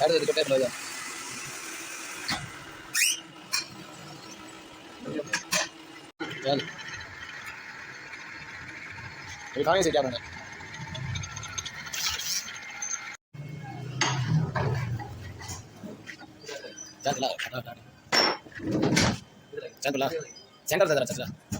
side से ticket लो जा चल ये खाने से क्या बना चल चला चल बोला सेंटर से जरा चल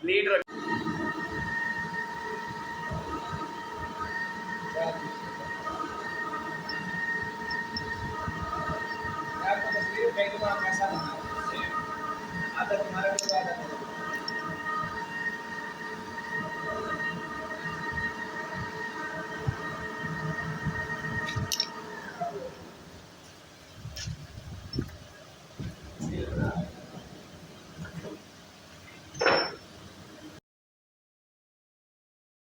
लीड कैसा आता तुम्हारा